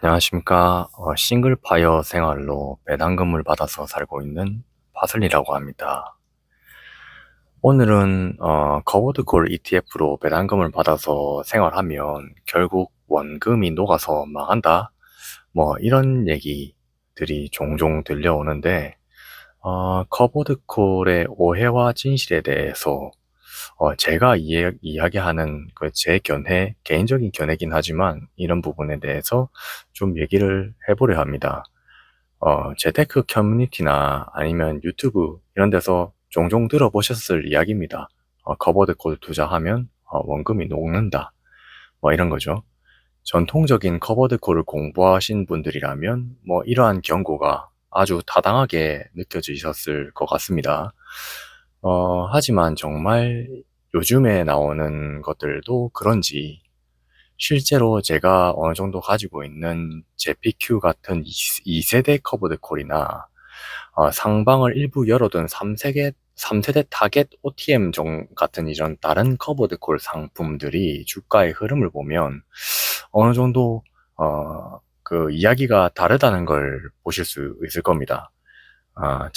안녕하십니까. 싱글파이어 생활로 배당금을 받아서 살고 있는 파슬리라고 합니다. 오늘은 거보드콜 ETF로 배당금을 받아서 생활하면 결국 원금이 녹아서 망한다. 뭐 이런 얘기들이 종종 들려오는데 거보드콜의 오해와 진실에 대해서 제가 이야기하는 그 제 견해, 개인적인 견해긴 하지만 이런 부분에 대해서 좀 얘기를 해보려 합니다. 재테크 커뮤니티나 아니면 유튜브 이런 데서 종종 들어보셨을 이야기입니다. 커버드콜 투자하면 원금이 녹는다. 뭐 이런 거죠. 전통적인 커버드콜을 공부하신 분들이라면 뭐 이러한 경고가 아주 타당하게 느껴지셨을 것 같습니다. 하지만 정말 요즘에 나오는 것들도 그런지 실제로 제가 어느 정도 가지고 있는 JPQ 같은 2세대 커버드 콜이나 상방을 일부 열어둔 3세대 타겟 OTM 같은 이런 다른 커버드 콜 상품들이 주가의 흐름을 보면 어느 정도 그 이야기가 다르다는 걸 보실 수 있을 겁니다. 아,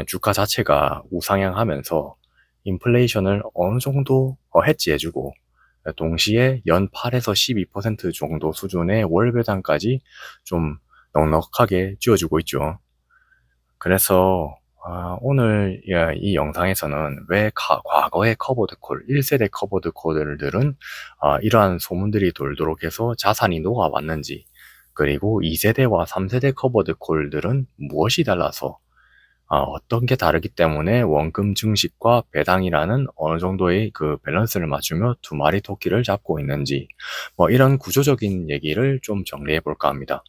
주가 자체가 우상향하면서 인플레이션을 어느 정도 해지해주고 동시에 연 8에서 12% 정도 수준의 월 배당까지 좀 넉넉하게 쥐어주고 있죠. 그래서 오늘 이 영상에서는 왜 과거의 커버드콜, 1세대 커버드콜들은 이러한 소문들이 돌도록 해서 자산이 녹아왔는지, 그리고 2세대와 3세대 커버드콜들은 무엇이 달라서 어떤 게 다르기 때문에 원금 증식과 배당이라는 어느 정도의 그 밸런스를 맞추며 두 마리 토끼를 잡고 있는지, 뭐 이런 구조적인 얘기를 좀 정리해 볼까 합니다.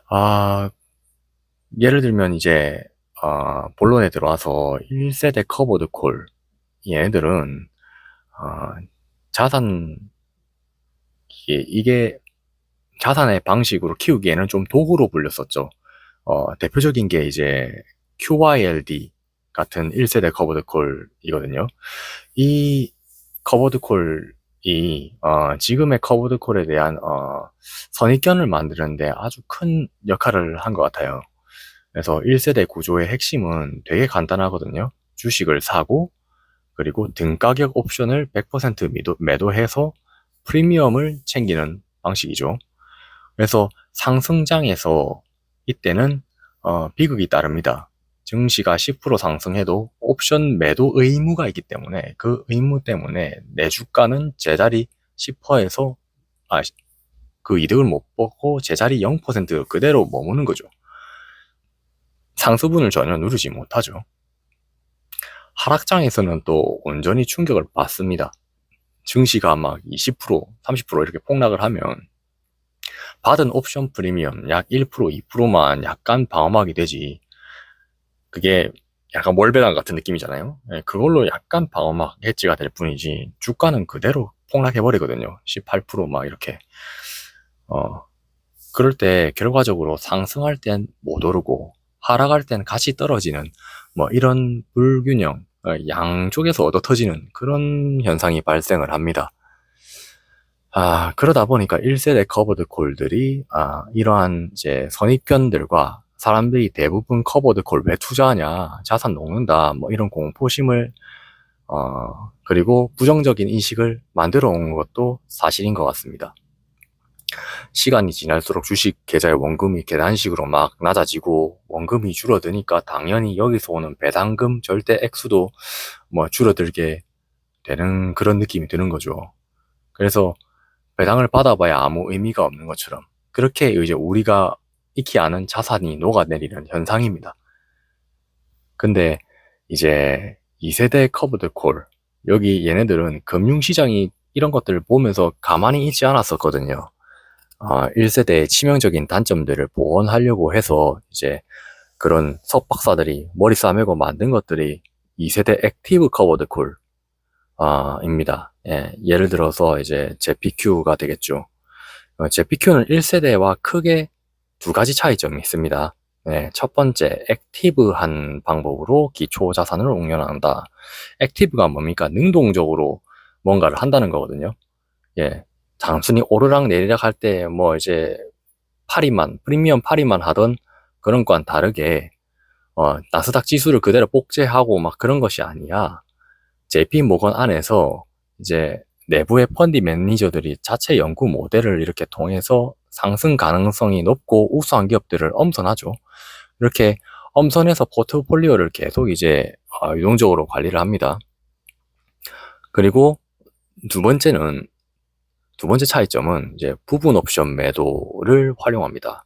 아, 예를 들면 이제, 본론에 들어와서 1세대 커버드 콜, 얘네들은, 자산, 이게 자산의 방식으로 키우기에는 좀 도구로 불렸었죠. 대표적인 게 이제 QYLD 같은 1세대 커버드 콜이거든요. 이 커버드 콜이 지금의 커버드 콜에 대한 선입견을 만드는데 아주 큰 역할을 한 것 같아요. 그래서 1세대 구조의 핵심은 되게 간단하거든요. 주식을 사고 그리고 등가격 옵션을 100% 매도해서 프리미엄을 챙기는 방식이죠. 그래서 상승장에서 이때는 비극이 따릅니다. 증시가 10% 상승해도 옵션 매도 의무가 있기 때문에 그 의무 때문에 내 주가는 제자리 10%에서 그 이득을 못 보고 제자리 0% 그대로 머무는 거죠. 상수분을 전혀 누르지 못하죠. 하락장에서는 또 온전히 충격을 받습니다. 증시가 막 20%, 30% 이렇게 폭락을 하면 받은 옵션 프리미엄 약 1%, 2%만 약간 방어막이 되지. 그게 약간 월배당 같은 느낌이잖아요. 예, 그걸로 약간 방어막 해지가 될 뿐이지 주가는 그대로 폭락해버리거든요. 18%막 이렇게. 그럴 때 결과적으로 상승할 땐 못 오르고 하락할 땐 같이 떨어지는 뭐 이런 불균형, 양쪽에서 얻어터지는 그런 현상이 발생을 합니다. 그러다 보니까 1세대 커버드 콜들이 이러한 이제 선입견들과 사람들이 대부분 커버드 콜 왜 투자하냐, 자산 녹는다, 뭐 이런 공포심을 그리고 부정적인 인식을 만들어 온 것도 사실인 것 같습니다. 시간이 지날수록 주식 계좌의 원금이 계단식으로 막 낮아지고 원금이 줄어드니까 당연히 여기서 오는 배당금 절대 액수도 뭐 줄어들게 되는 그런 느낌이 드는 거죠. 그래서 배당을 받아봐야 아무 의미가 없는 것처럼 그렇게 이제 우리가 익히 아는 자산이 녹아내리는 현상입니다. 근데 이제 2세대 커브드 콜, 여기 얘네들은 금융시장이 이런 것들을 보면서 가만히 있지 않았었거든요. 1세대의 치명적인 단점들을 보완하려고 해서 이제 그런 석박사들이 머리 싸매고 만든 것들이 2세대 액티브 커버드 콜, 입니다. 예, 예를 들어서 이제 JPQ가 되겠죠. JPQ는 1세대와 크게 두 가지 차이점이 있습니다. 네, 첫 번째, 액티브한 방법으로 기초 자산을 옹려한다. 액티브가 뭡니까? 능동적으로 뭔가를 한다는 거거든요. 예, 단순히 오르락 내리락 할 때 뭐 이제 프리미엄 파리만 하던 그런 거와는 다르게 나스닥 지수를 그대로 복제하고 막 그런 것이 아니라 JP 모건 안에서 이제 내부의 펀디 매니저들이 자체 연구 모델을 이렇게 통해서 상승 가능성이 높고 우수한 기업들을 엄선하죠. 이렇게 엄선해서 포트폴리오를 계속 이제 유동적으로 관리를 합니다. 그리고 두 번째는 두 번째 차이점은 이제 부분 옵션 매도를 활용합니다.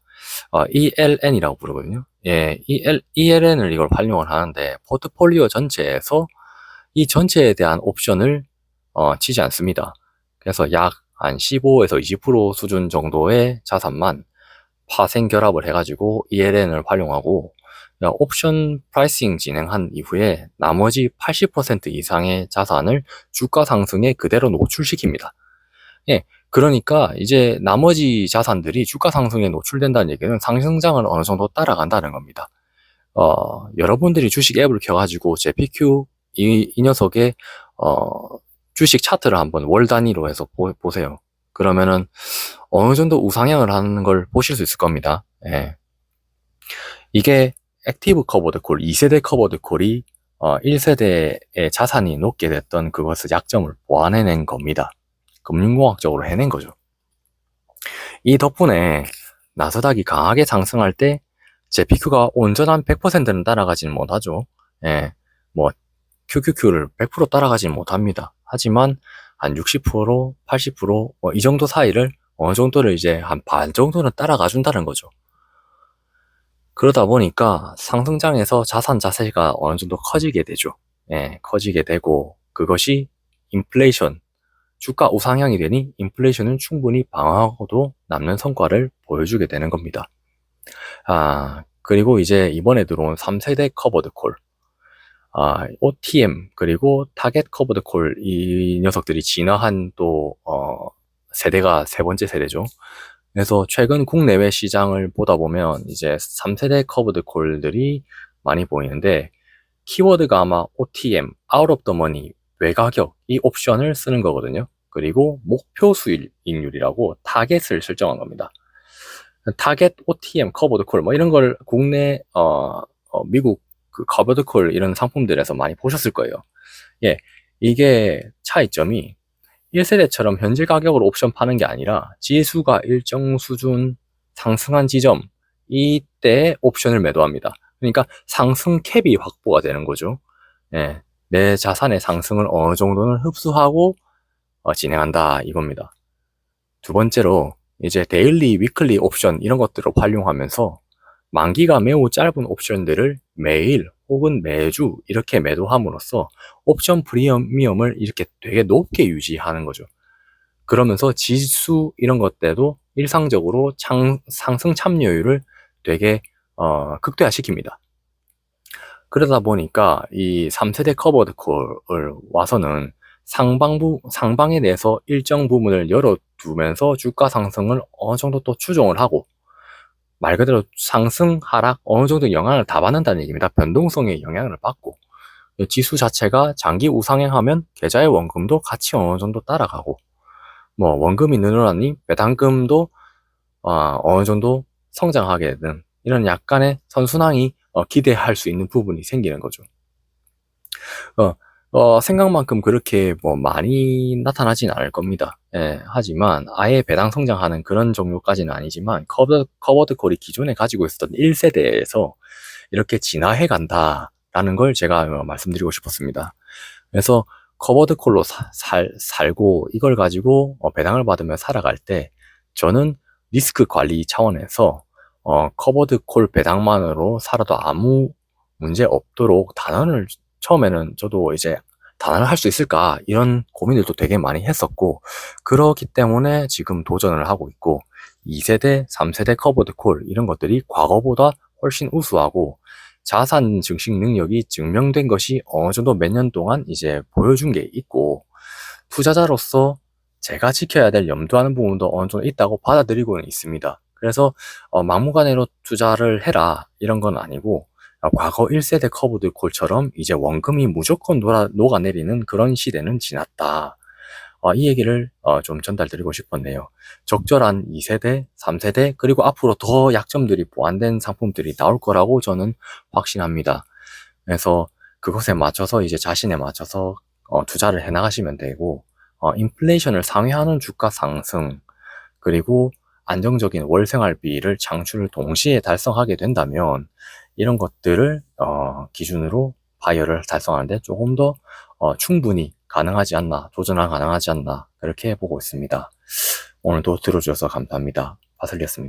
ELN이라고 부르거든요. 예, ELN을 이걸 활용을 하는데 포트폴리오 전체에서 이 전체에 대한 옵션을 치지 않습니다. 그래서 약 한 15에서 20% 수준 정도의 자산만 파생 결합을 해가지고 ELN을 활용하고 옵션 프라이싱 진행한 이후에 나머지 80% 이상의 자산을 주가 상승에 그대로 노출시킵니다. 예, 그러니까 이제 나머지 자산들이 주가 상승에 노출된다는 얘기는 상승장을 어느 정도 따라간다는 겁니다. 여러분들이 주식 앱을 켜가지고 JPQ 이 녀석의 주식 차트를 한번 월 단위로 해서 보세요. 그러면은 어느 정도 우상향을 하는 걸 보실 수 있을 겁니다. 예. 이게 액티브 커버드 콜, 2세대 커버드 콜이 1세대의 자산이 높게 됐던 그것의 약점을 보완해낸 겁니다. 금융공학적으로 해낸 거죠. 이 덕분에 나스닥이 강하게 상승할 때 JPQ가 온전한 100%는 따라가지는 못하죠. 예, 뭐 QQQ를 100% 따라가지는 못합니다. 하지만 한 60%, 80%, 이 정도 사이를 어느 정도를 이제 한 반 정도는 따라가 준다는 거죠. 그러다 보니까 상승장에서 자산 자체가 어느 정도 커지게 되죠. 예, 커지게 되고 그것이 인플레이션, 주가 우상향이 되니 인플레이션은 충분히 방어하고도 남는 성과를 보여주게 되는 겁니다. 그리고 이제 이번에 들어온 3세대 커버드 콜, OTM 그리고 타겟 커버드 콜, 이 녀석들이 진화한 또 세대가 세 번째 세대죠. 그래서 최근 국내외 시장을 보다 보면 이제 3세대 커버드 콜들이 많이 보이는데 키워드가 아마 OTM, Out of the Money, 외가격, 이 옵션을 쓰는 거거든요. 그리고 목표 수익률이라고 타겟을 설정한 겁니다. 타겟, OTM, 커버드 콜, 뭐 이런 걸 국내, 미국 그 커버드 콜 이런 상품들에서 많이 보셨을 거예요. 예, 이게 차이점이 1세대처럼 현재 가격으로 옵션 파는 게 아니라 지수가 일정 수준 상승한 지점, 이때 옵션을 매도합니다. 그러니까 상승 캡이 확보가 되는 거죠. 예, 내 자산의 상승을 어느 정도는 흡수하고 진행한다 이겁니다. 두 번째로 이제 데일리, 위클리 옵션 이런 것들을 활용하면서 만기가 매우 짧은 옵션들을 매일 혹은 매주 이렇게 매도함으로써 옵션 프리미엄을 이렇게 되게 높게 유지하는 거죠. 그러면서 지수 이런 것 때도 일상적으로 상승 참여율을 되게 극대화시킵니다. 그러다 보니까 이 3세대 커버드 콜을 와서는 상방에 대해서 일정 부분을 열어두면서 주가 상승을 어느 정도 또 추종을 하고, 말 그대로 상승, 하락 어느 정도 영향을 다 받는다는 얘기입니다. 변동성에 영향을 받고, 지수 자체가 장기 우상향하면 계좌의 원금도 같이 어느 정도 따라가고, 뭐 원금이 늘어나니 배당금도 어느 정도 성장하게 되는 이런 약간의 선순환이 기대할 수 있는 부분이 생기는 거죠. 생각만큼 그렇게 뭐 많이 나타나진 않을 겁니다. 예, 하지만 아예 배당 성장하는 그런 종류까지는 아니지만 커버드 콜이 기존에 가지고 있었던 1세대에서 이렇게 진화해 간다라는 걸 제가 말씀드리고 싶었습니다. 그래서 커버드 콜로 살고 이걸 가지고 배당을 받으며 살아갈 때 저는 리스크 관리 차원에서 커버드 콜 배당만으로 살아도 아무 문제 없도록 처음에는 저도 이제 단안을 할 수 있을까 이런 고민들도 되게 많이 했었고, 그렇기 때문에 지금 도전을 하고 있고 2세대, 3세대 커버드 콜 이런 것들이 과거보다 훨씬 우수하고 자산 증식 능력이 증명된 것이 어느 정도 몇 년 동안 이제 보여준 게 있고, 투자자로서 제가 지켜야 될 염두하는 부분도 어느 정도 있다고 받아들이고는 있습니다. 그래서 막무가내로 투자를 해라 이런 건 아니고, 과거 1세대 커브드 콜처럼 이제 원금이 무조건 녹아내리는 그런 시대는 지났다. 이 얘기를 좀 전달드리고 싶었네요. 적절한 2세대, 3세대, 그리고 앞으로 더 약점들이 보완된 상품들이 나올 거라고 저는 확신합니다. 그래서 그것에 맞춰서 이제 자신에 맞춰서 투자를 해 나가시면 되고, 인플레이션을 상회하는 주가 상승, 그리고 안정적인 월 생활비를 창출을 동시에 달성하게 된다면 이런 것들을 기준으로 바이어를 달성하는데 조금 더 충분히 가능하지 않나, 도전은 가능하지 않나 그렇게 보고 있습니다. 오늘도 들어주셔서 감사합니다. 바슬리였습니다.